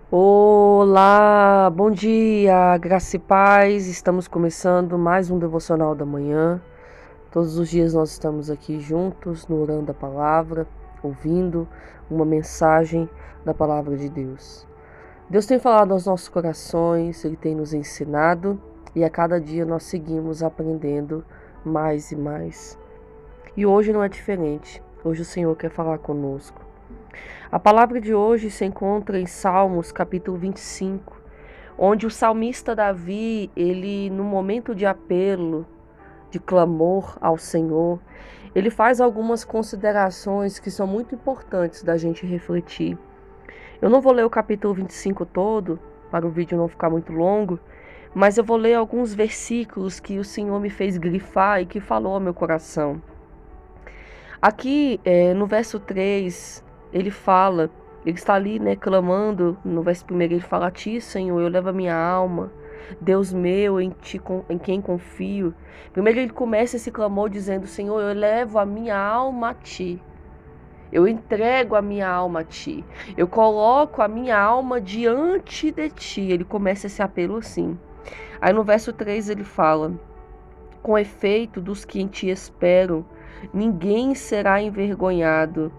Olá, bom dia, graça e paz. Estamos começando mais um devocional da manhã. Todos os dias nós estamos aqui juntos, no orando a palavra, ouvindo uma mensagem da palavra de Deus. Deus tem falado aos nossos corações, Ele tem nos ensinado e a cada dia nós seguimos aprendendo mais e mais. E hoje não é diferente. Hoje o Senhor quer falar conosco. A palavra de hoje se encontra em Salmos, capítulo 25, onde o salmista Davi, ele no momento de apelo, de clamor ao Senhor, ele faz algumas considerações que são muito importantes da gente refletir. Eu não vou ler o capítulo 25 todo, para o vídeo não ficar muito longo, mas eu vou ler alguns versículos que o Senhor me fez grifar e que falou ao meu coração. Aqui, no verso 3, ele fala, ele está ali, clamando. No verso 1 ele fala: a ti, Senhor, eu levo a minha alma, Deus meu, em ti, em quem confio. Primeiro ele começa esse clamor dizendo: Senhor, eu levo a minha alma a ti, eu entrego a minha alma a ti, eu coloco a minha alma diante de ti. Ele começa esse apelo assim. Aí no verso 3 ele fala: com efeito, dos que em ti esperam, ninguém será envergonhado.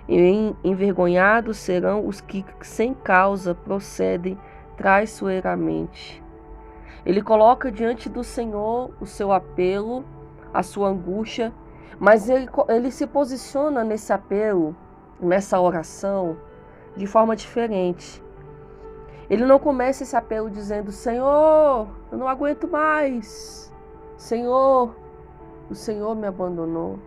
Envergonhados serão os que sem causa procedem traiçoeiramente. Ele coloca diante do Senhor o seu apelo, a sua angústia, mas ele se posiciona nesse apelo, nessa oração, de forma diferente. Ele não começa esse apelo dizendo: Senhor, eu não aguento mais. Senhor, o Senhor me abandonou.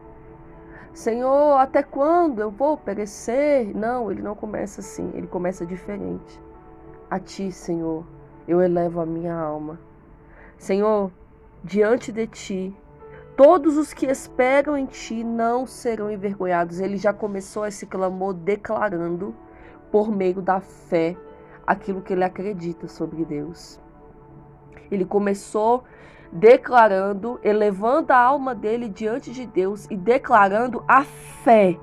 Senhor, até quando eu vou perecer? Não, ele não começa assim, ele começa diferente. A ti, Senhor, eu elevo a minha alma. Senhor, diante de ti, todos os que esperam em ti não serão envergonhados. Ele já começou esse clamor declarando, por meio da fé, aquilo que ele acredita sobre Deus. Ele começou declarando, elevando a alma dele diante de Deus e declarando a fé.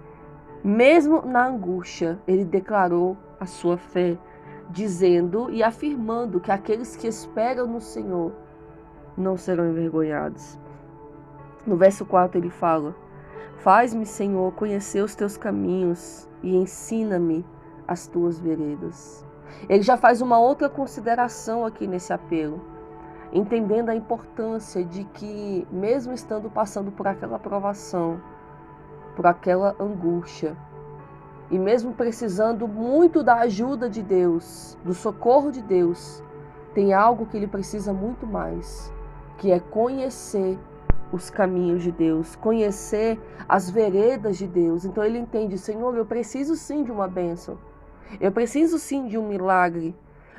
Mesmo na angústia, ele declarou a sua fé, dizendo e afirmando que aqueles que esperam no Senhor não serão envergonhados. No verso 4 ele fala: faz-me, Senhor, conhecer os teus caminhos e ensina-me as tuas veredas. Ele já faz uma outra consideração aqui nesse apelo, entendendo a importância de que, mesmo estando passando por aquela provação, por aquela angústia, e mesmo precisando muito da ajuda de Deus, do socorro de Deus, tem algo que ele precisa muito mais, que é conhecer os caminhos de Deus, conhecer as veredas de Deus. Então ele entende: Senhor, eu preciso sim de uma bênção, eu preciso sim de um milagre,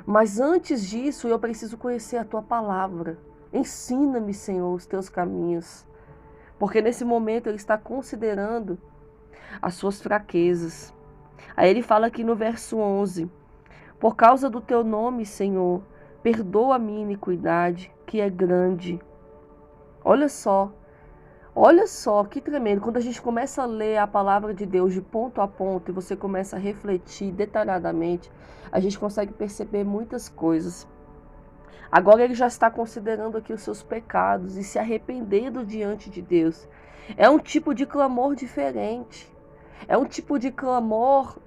mas antes disso, eu preciso conhecer a tua palavra. Ensina-me, Senhor, os teus caminhos. Porque nesse momento ele está considerando as suas fraquezas. Aí ele fala aqui no verso 11: por causa do teu nome, Senhor, perdoa a minha iniquidade, que é grande. Olha só que tremendo. Quando a gente começa a ler a palavra de Deus de ponto a ponto e você começa a refletir detalhadamente, a gente consegue perceber muitas coisas. Agora ele já está considerando aqui os seus pecados e se arrependendo diante de Deus. É um tipo de clamor diferente. É um tipo de clamor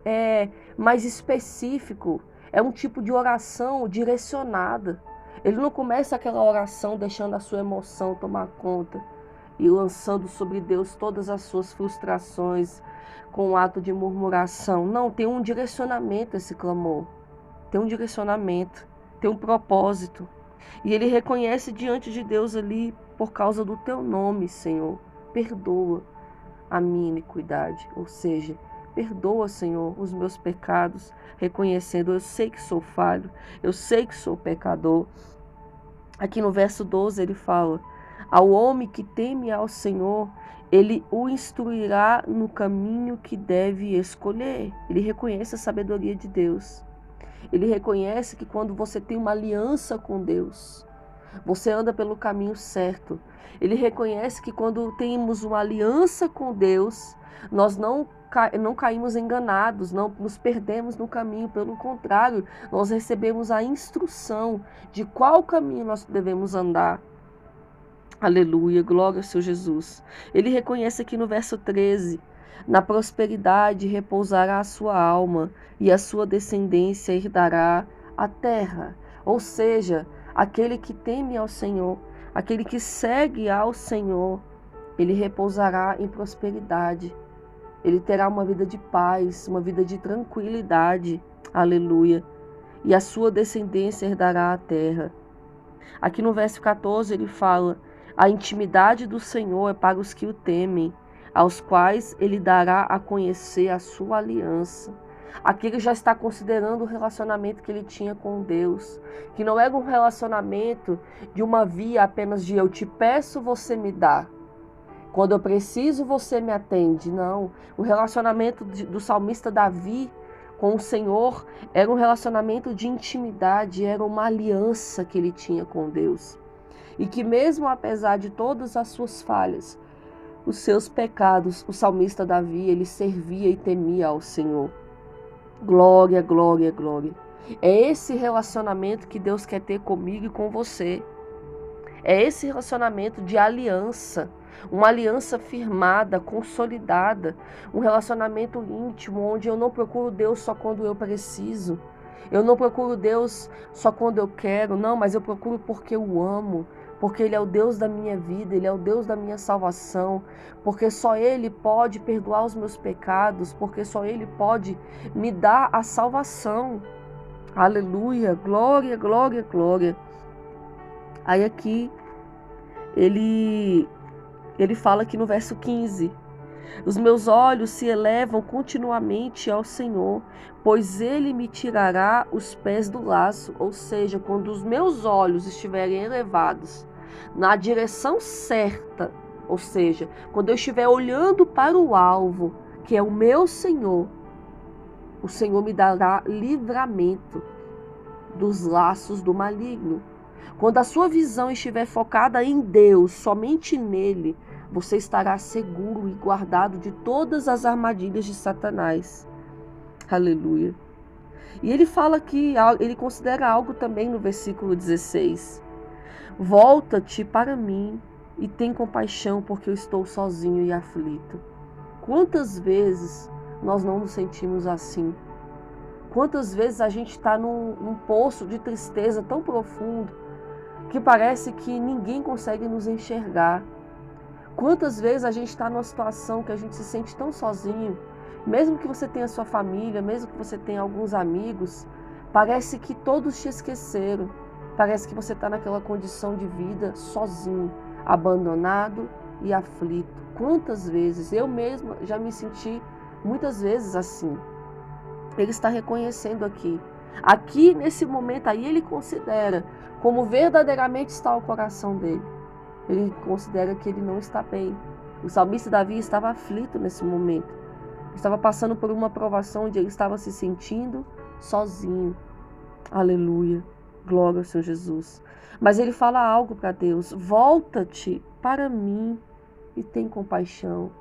mais específico. É um tipo de oração direcionada. Ele não começa aquela oração deixando a sua emoção tomar conta e lançando sobre Deus todas as suas frustrações com um ato de murmuração. Não, tem um direcionamento esse clamor. Tem um direcionamento, tem um propósito. E ele reconhece diante de Deus ali: por causa do teu nome, Senhor, perdoa a minha iniquidade. Ou seja, perdoa, Senhor, os meus pecados, reconhecendo: eu sei que sou falho, eu sei que sou pecador. Aqui no verso 12 ele fala: ao homem que teme ao Senhor, ele o instruirá no caminho que deve escolher. Ele reconhece a sabedoria de Deus. Ele reconhece que quando você tem uma aliança com Deus, você anda pelo caminho certo. Ele reconhece que quando temos uma aliança com Deus, nós não caímos enganados, não nos perdemos no caminho, pelo contrário, nós recebemos a instrução de qual caminho nós devemos andar. Aleluia, glória ao Senhor Jesus. Ele reconhece aqui no verso 13, na prosperidade repousará a sua alma e a sua descendência herdará a terra. Ou seja, aquele que teme ao Senhor, aquele que segue ao Senhor, ele repousará em prosperidade. Ele terá uma vida de paz, uma vida de tranquilidade. Aleluia. E a sua descendência herdará a terra. Aqui no verso 14 ele fala: a intimidade do Senhor é para os que o temem, aos quais ele dará a conhecer a sua aliança. Aqui ele já está considerando o relacionamento que ele tinha com Deus, que não era um relacionamento de uma via apenas de eu te peço, você me dá. Quando eu preciso, você me atende. Não, o relacionamento do salmista Davi com o Senhor era um relacionamento de intimidade, era uma aliança que ele tinha com Deus. E que mesmo apesar de todas as suas falhas, os seus pecados, o salmista Davi, ele servia e temia ao Senhor. Glória, glória, glória. É esse relacionamento que Deus quer ter comigo e com você. É esse relacionamento de aliança, uma aliança firmada, consolidada, um relacionamento íntimo, onde eu não procuro Deus só quando eu preciso. Eu não procuro Deus só quando eu quero, não, mas eu procuro porque eu amo, porque Ele é o Deus da minha vida, Ele é o Deus da minha salvação, porque só Ele pode perdoar os meus pecados, porque só Ele pode me dar a salvação. Aleluia, glória, glória, glória. Aí aqui, ele fala aqui no verso 15, os meus olhos se elevam continuamente ao Senhor, pois Ele me tirará os pés do laço. Ou seja, quando os meus olhos estiverem elevados na direção certa, ou seja, quando eu estiver olhando para o alvo, que é o meu Senhor, o Senhor me dará livramento dos laços do maligno. Quando a sua visão estiver focada em Deus, somente nele, você estará seguro e guardado de todas as armadilhas de Satanás. Aleluia. E ele fala que ele considera algo também no versículo 16. Volta-te para mim e tem compaixão, porque eu estou sozinho e aflito. Quantas vezes nós não nos sentimos assim? Quantas vezes a gente está num poço de tristeza tão profundo que parece que ninguém consegue nos enxergar. Quantas vezes a gente está numa situação que a gente se sente tão sozinho, mesmo que você tenha sua família, mesmo que você tenha alguns amigos, parece que todos te esqueceram. Parece que você está naquela condição de vida sozinho, abandonado e aflito. Quantas vezes? Eu mesma já me senti muitas vezes assim. Ele está reconhecendo aqui. Aqui, nesse momento aí, ele considera como verdadeiramente está o coração dele. Ele considera que ele não está bem. O salmista Davi estava aflito nesse momento. Estava passando por uma provação onde ele estava se sentindo sozinho. Aleluia. Glória ao Senhor Jesus. Mas ele fala algo para Deus. Volta-te para mim e tem compaixão.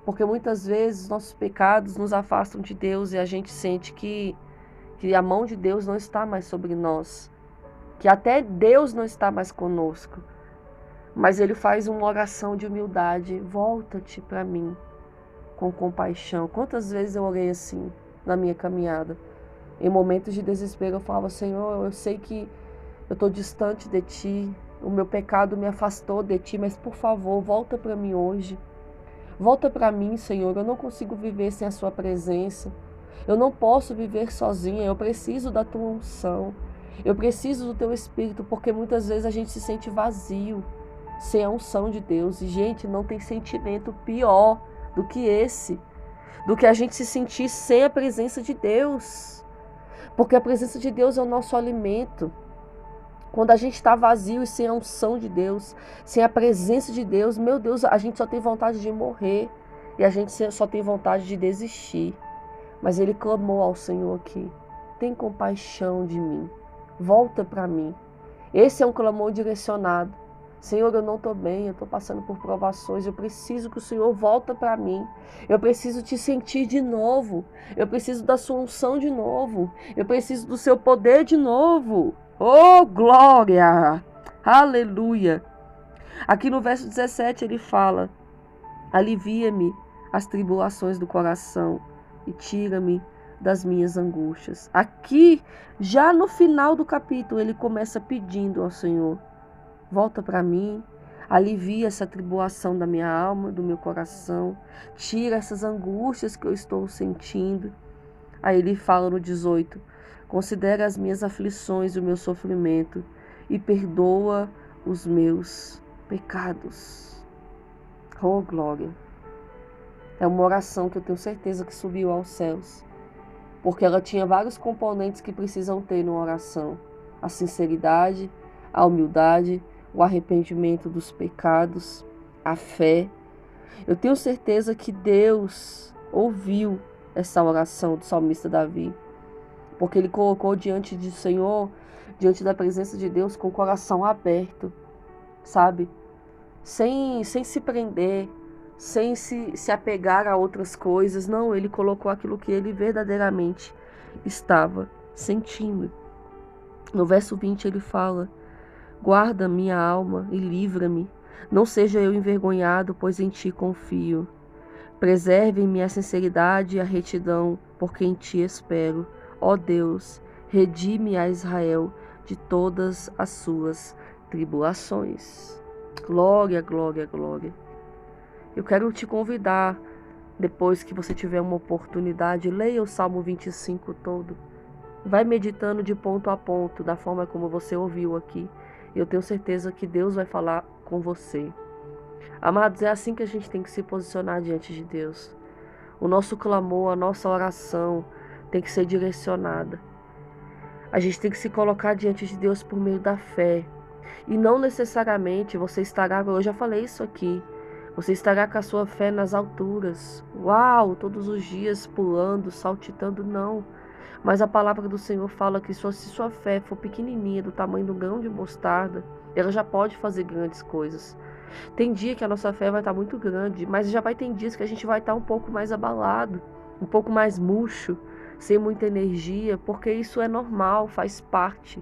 Porque muitas vezes nossos pecados nos afastam de Deus e a gente sente que a mão de Deus não está mais sobre nós, que até Deus não está mais conosco. Mas ele faz uma oração de humildade: volta-te para mim com compaixão. Quantas vezes eu orei assim na minha caminhada? Em momentos de desespero eu falava: Senhor, eu sei que eu estou distante de Ti, o meu pecado me afastou de Ti, mas por favor, volta para mim hoje. Volta para mim, Senhor, eu não consigo viver sem a Sua presença. Eu não posso viver sozinha, eu preciso da Tua unção. Eu preciso do Teu Espírito, porque muitas vezes a gente se sente vazio, sem a unção de Deus. E, gente, não tem sentimento pior do que esse, do que a gente se sentir sem a presença de Deus. Porque a presença de Deus é o nosso alimento. Quando a gente está vazio e sem a unção de Deus, sem a presença de Deus, meu Deus, a gente só tem vontade de morrer. E a gente só tem vontade de desistir. Mas ele clamou ao Senhor aqui: tem compaixão de mim, volta para mim. Esse é um clamor direcionado. Senhor, eu não estou bem, eu estou passando por provações, eu preciso que o Senhor volta para mim. Eu preciso te sentir de novo. Eu preciso da sua unção de novo. Eu preciso do seu poder de novo. Oh, glória! Aleluia! Aqui no verso 17 ele fala: alivia-me as tribulações do coração e tira-me das minhas angústias. Aqui, já no final do capítulo, ele começa pedindo ao Senhor: volta para mim, alivia essa tribulação da minha alma, do meu coração, tira essas angústias que eu estou sentindo. Aí ele fala no 18: considera as minhas aflições e o meu sofrimento e perdoa os meus pecados. Oh, glória! É uma oração que eu tenho certeza que subiu aos céus, porque ela tinha vários componentes que precisam ter numa oração: a sinceridade, a humildade, o arrependimento dos pecados, a fé. Eu tenho certeza que Deus ouviu essa oração do salmista Davi, porque ele colocou diante do Senhor, diante da presença de Deus, com o coração aberto, sabe? Sem se prender, sem se apegar a outras coisas. Não, ele colocou aquilo que ele verdadeiramente estava sentindo. No verso 20 ele fala: guarda minha alma e livra-me, não seja eu envergonhado, pois em ti confio. Preserve-me a sinceridade e a retidão, porque em ti espero. Ó Deus, redime a Israel de todas as suas tribulações. Glória, glória, glória. Eu quero te convidar, depois que você tiver uma oportunidade, leia o Salmo 25 todo. Vai meditando de ponto a ponto, da forma como você ouviu aqui. Eu tenho certeza que Deus vai falar com você. Amados, é assim que a gente tem que se posicionar diante de Deus. O nosso clamor, a nossa oração tem que ser direcionada. A gente tem que se colocar diante de Deus por meio da fé. E não necessariamente você estará, eu já falei isso aqui, você estará com a sua fé nas alturas. Uau, todos os dias pulando, saltitando, não. Mas a palavra do Senhor fala que se sua fé for pequenininha, do tamanho do grão de mostarda, ela já pode fazer grandes coisas. Tem dia que a nossa fé vai estar muito grande, mas já vai ter dias que a gente vai estar um pouco mais abalado, um pouco mais murcho, sem muita energia, porque isso é normal, faz parte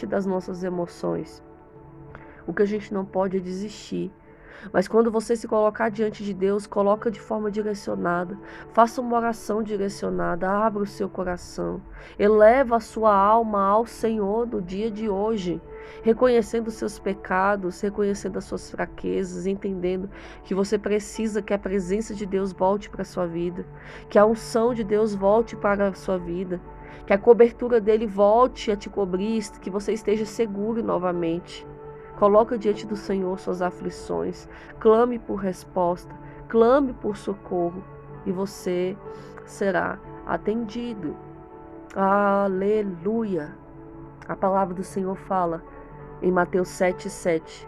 das nossas emoções. O que a gente não pode é desistir. Mas quando você se colocar diante de Deus, coloca de forma direcionada. Faça uma oração direcionada, abra o seu coração. Eleva a sua alma ao Senhor no dia de hoje, reconhecendo os seus pecados, reconhecendo as suas fraquezas, entendendo que você precisa que a presença de Deus volte para a sua vida, que a unção de Deus volte para a sua vida, que a cobertura dele volte a te cobrir, que você esteja seguro novamente. Coloca diante do Senhor suas aflições, clame por resposta, clame por socorro e você será atendido. Aleluia! A palavra do Senhor fala em Mateus 7,7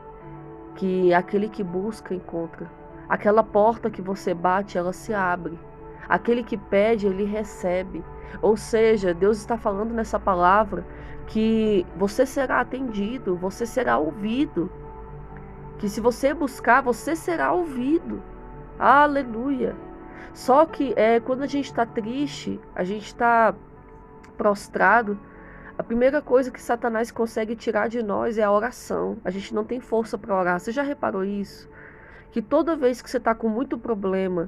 que aquele que busca encontra. Aquela porta que você bate, ela se abre. Aquele que pede, ele recebe. Ou seja, Deus está falando nessa palavra que você será atendido, você será ouvido. Que se você buscar, você será ouvido. Aleluia! Só que quando a gente está triste, a gente está prostrado, a primeira coisa que Satanás consegue tirar de nós é a oração. A gente não tem força para orar. Você já reparou isso? Que toda vez que você está com muito problema,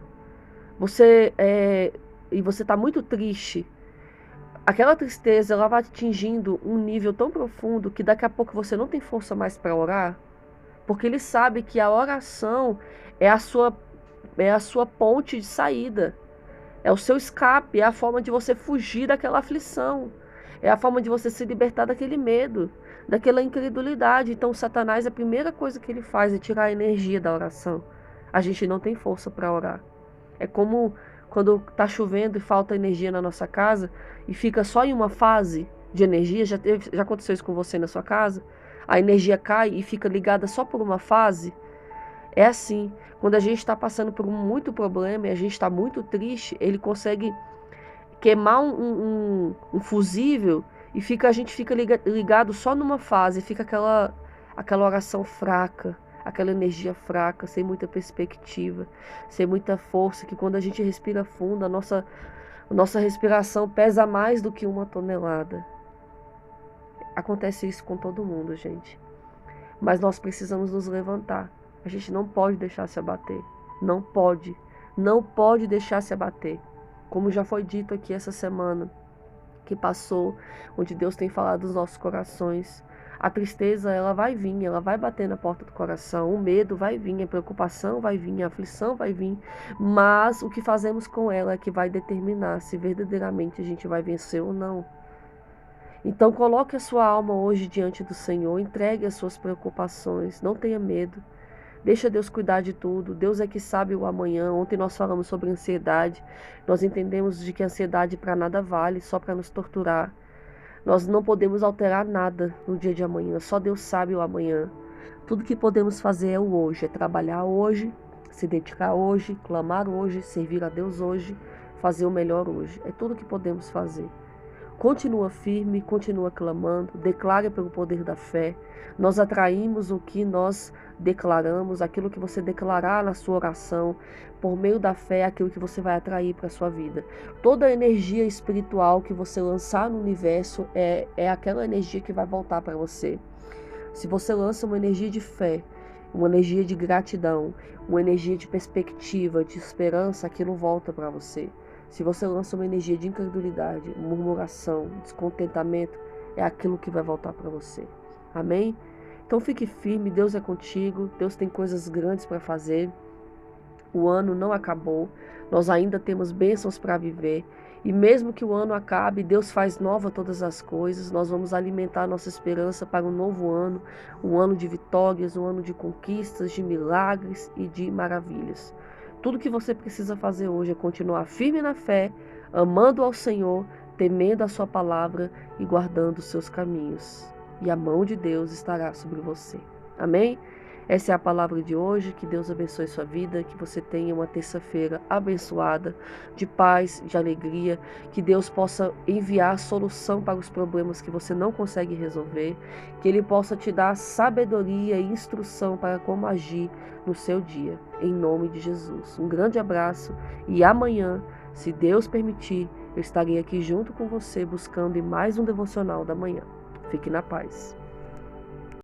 e você está muito triste, aquela tristeza ela vai atingindo um nível tão profundo que daqui a pouco você não tem força mais para orar, porque ele sabe que a oração é a sua ponte de saída, é o seu escape, é a forma de você fugir daquela aflição, é a forma de você se libertar daquele medo, daquela incredulidade. Então Satanás, a primeira coisa que ele faz é tirar a energia da oração. A gente não tem força para orar. É como quando está chovendo e falta energia na nossa casa e fica só em uma fase de energia. Já aconteceu isso com você na sua casa? A energia cai e fica ligada só por uma fase? É assim, quando a gente está passando por muito problema e a gente está muito triste, ele consegue queimar um fusível E a gente fica ligado só numa fase, fica aquela oração fraca, aquela energia fraca, sem muita perspectiva, sem muita força, que quando a gente respira fundo, a nossa respiração pesa mais do que 1 tonelada. Acontece isso com todo mundo, gente. Mas nós precisamos nos levantar. A gente não pode deixar se abater. Não pode. Não pode deixar se abater. Como já foi dito aqui essa semana que passou, onde Deus tem falado dos nossos corações. A tristeza, ela vai vir, ela vai bater na porta do coração. O medo vai vir, a preocupação vai vir, a aflição vai vir. Mas o que fazemos com ela é que vai determinar se verdadeiramente a gente vai vencer ou não. Então coloque a sua alma hoje diante do Senhor, entregue as suas preocupações, não tenha medo. Deixa Deus cuidar de tudo. Deus é que sabe o amanhã. Ontem nós falamos sobre ansiedade. Nós entendemos de que a ansiedade para nada vale, só para nos torturar. Nós não podemos alterar nada no dia de amanhã. Só Deus sabe o amanhã. Tudo que podemos fazer é o hoje. É trabalhar hoje, se dedicar hoje, clamar hoje, servir a Deus hoje, fazer o melhor hoje. É tudo que podemos fazer. Continua firme, continua clamando, declare pelo poder da fé. Nós atraímos o que nós declaramos, aquilo que você declarar na sua oração, por meio da fé, aquilo que você vai atrair para a sua vida. Toda a energia espiritual que você lançar no universo é aquela energia que vai voltar para você. Se você lança uma energia de fé, uma energia de gratidão, uma energia de perspectiva, de esperança, aquilo volta para você. Se você lança uma energia de incredulidade, murmuração, descontentamento, é aquilo que vai voltar para você. Amém? Então fique firme, Deus é contigo, Deus tem coisas grandes para fazer. O ano não acabou, nós ainda temos bênçãos para viver. E mesmo que o ano acabe, Deus faz nova todas as coisas. Nós vamos alimentar nossa esperança para um novo ano, um ano de vitórias, um ano de conquistas, de milagres e de maravilhas. Tudo que você precisa fazer hoje é continuar firme na fé, amando ao Senhor, temendo a sua palavra e guardando os seus caminhos. E a mão de Deus estará sobre você. Amém? Essa é a palavra de hoje. Que Deus abençoe sua vida, que você tenha uma terça-feira abençoada, de paz, de alegria, que Deus possa enviar solução para os problemas que você não consegue resolver, que Ele possa te dar sabedoria e instrução para como agir no seu dia, em nome de Jesus. Um grande abraço e amanhã, se Deus permitir, eu estarei aqui junto com você buscando em mais um devocional da manhã. Fique na paz.